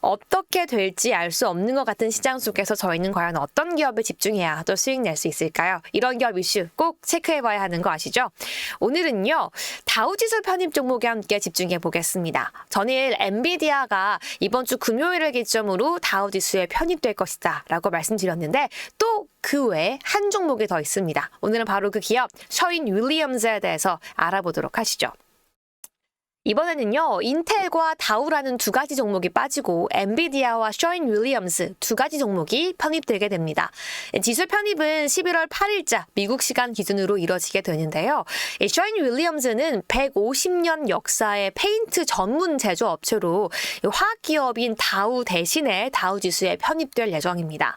어떻게 될지 알 수 없는 것 같은 시장 속에서 저희는 과연 어떤 기업에 집중해야 또 수익 낼 수 있을까요? 이런 기업 이슈 꼭 체크해봐야 하는 거 아시죠? 오늘은요, 다우지수 편입 종목에 함께 집중해 보겠습니다. 전일 엔비디아가 이번 주 금요일을 기점으로 다우지수에 편입될 것이다 라고 말씀드렸는데 또 그 외에 한 종목이 더 있습니다. 오늘은 바로 그 기업 셔윈 윌리엄즈에 대해서 알아보도록 하시죠. 이번에는요, 인텔과 다우라는 두 가지 종목이 빠지고 엔비디아와 셔윈 윌리엄스 두 가지 종목이 편입되게 됩니다. 지수 편입은 11월 8일자 미국 시간 기준으로 이뤄지게 되는데요. 셔윈 윌리엄스는 150년 역사의 페인트 전문 제조업체로 화학기업인 다우 대신에 다우지수에 편입될 예정입니다.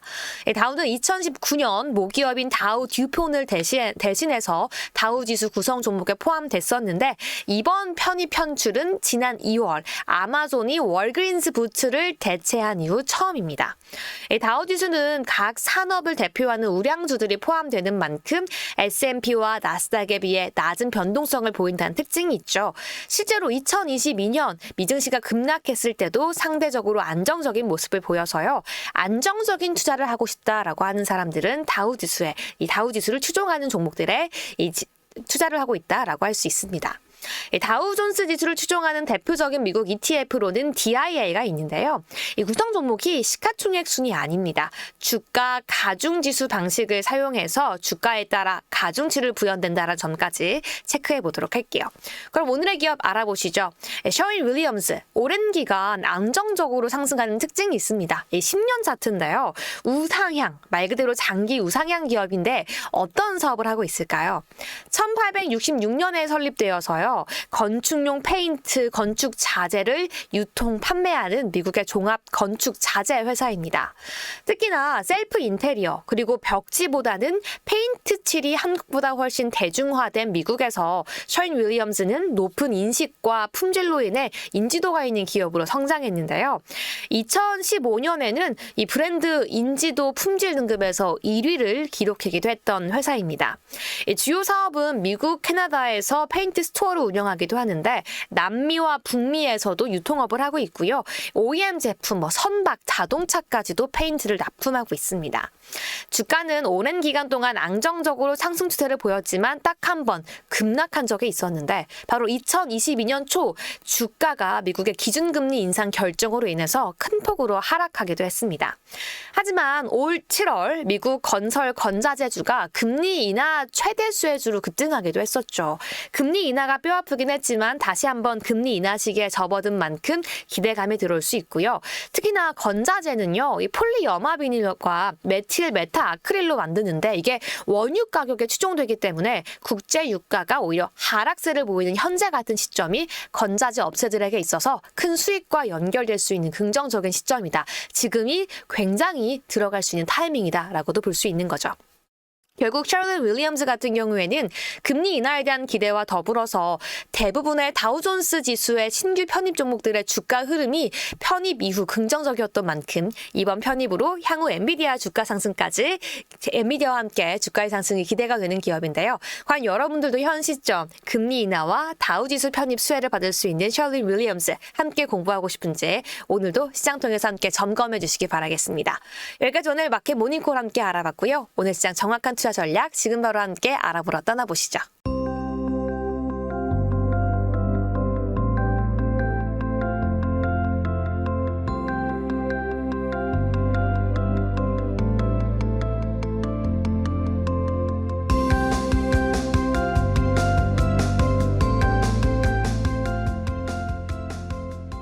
다우는 2019년 모기업인 다우 듀폰을 대신해서 다우지수 구성 종목에 포함됐었는데 이번 편입 편출은 지난 2월 아마존이 월그린스 부츠를 대체한 이후 처음입니다. 다우지수는 각 산업을 대표하는 우량주들이 포함되는 만큼 S&P와 나스닥에 비해 낮은 변동성을 보인다는 특징이 있죠. 실제로 2022년 미증시가 급락했을 때도 상대적으로 안정적인 모습을 보여서요. 안정적인 투자를 하고 싶다라고 하는 사람들은 다우지수에 이 다우지수를 추종하는 종목들에 투자를 하고 있다라고 할 수 있습니다. 다우존스 지수를 추종하는 대표적인 미국 ETF로는 DIA가 있는데요. 이 구성 종목이 시가총액 순이 아닙니다. 주가 가중지수 방식을 사용해서 주가에 따라 가중치를 부여된다는 점까지 체크해 보도록 할게요. 그럼 오늘의 기업 알아보시죠. 셔윈 윌리엄스, 오랜 기간 안정적으로 상승하는 특징이 있습니다. 10년 차트인데요. 우상향, 말 그대로 장기 우상향 기업인데 어떤 사업을 하고 있을까요? 1866년에 설립되어서요. 건축용 페인트, 건축 자재를 유통, 판매하는 미국의 종합 건축 자재 회사입니다. 특히나 셀프 인테리어 그리고 벽지보다는 페인트 칠이 한국보다 훨씬 대중화된 미국에서 셔윈 윌리엄스는 높은 인식과 품질로 인해 인지도가 있는 기업으로 성장했는데요. 2015년에는 이 브랜드 인지도 품질 등급에서 1위를 기록하기도 했던 회사입니다. 주요 사업은 미국, 캐나다에서 페인트 스토어를 운영하기도 하는데 남미와 북미에서도 유통업을 하고 있고요. OEM 제품, 선박, 자동차까지도 페인트를 납품하고 있습니다. 주가는 오랜 기간 동안 안정적으로 상승 추세를 보였지만 딱 한 번 급락한 적이 있었는데 바로 2022년 초 주가가 미국의 기준금리 인상 결정으로 인해서 큰 폭으로 하락하기도 했습니다. 하지만 올 7월 미국 건설 건자재주가 금리 인하 최대 수혜주로 급등하기도 했었죠. 금리 인하가 뼈아프긴 했지만 다시 한번 금리 인하 시기에 접어든 만큼 기대감이 들어올 수 있고요. 특히나 건자재는요, 이 폴리염화비닐과 메틸 메타 아크릴로 만드는데 이게 원유 가격에 추종되기 때문에 국제 유가가 오히려 하락세를 보이는 현재 같은 시점이 건자재 업체들에게 있어서 큰 수익과 연결될 수 있는 긍정적인 시점이다. 지금이 굉장히 들어갈 수 있는 타이밍이다라고도 볼 수 있는 거죠. 결국 셔윈 윌리엄스 같은 경우에는 금리 인하에 대한 기대와 더불어서 대부분의 다우존스 지수의 신규 편입 종목들의 주가 흐름이 편입 이후 긍정적이었던 만큼 이번 편입으로 향후 엔비디아 주가 상승까지 엔비디아와 함께 주가의 상승이 기대가 되는 기업인데요. 과연 여러분들도 현 시점 금리 인하와 다우지수 편입 수혜를 받을 수 있는 셔윈 윌리엄스 함께 공부하고 싶은지 오늘도 시장 통해서 함께 점검해 주시기 바라겠습니다. 여기까지 오늘 마켓 모닝콜 함께 알아봤고요. 오늘 시장 정확한 투자 전략 지금 바로 함께 알아보러 떠나보시죠.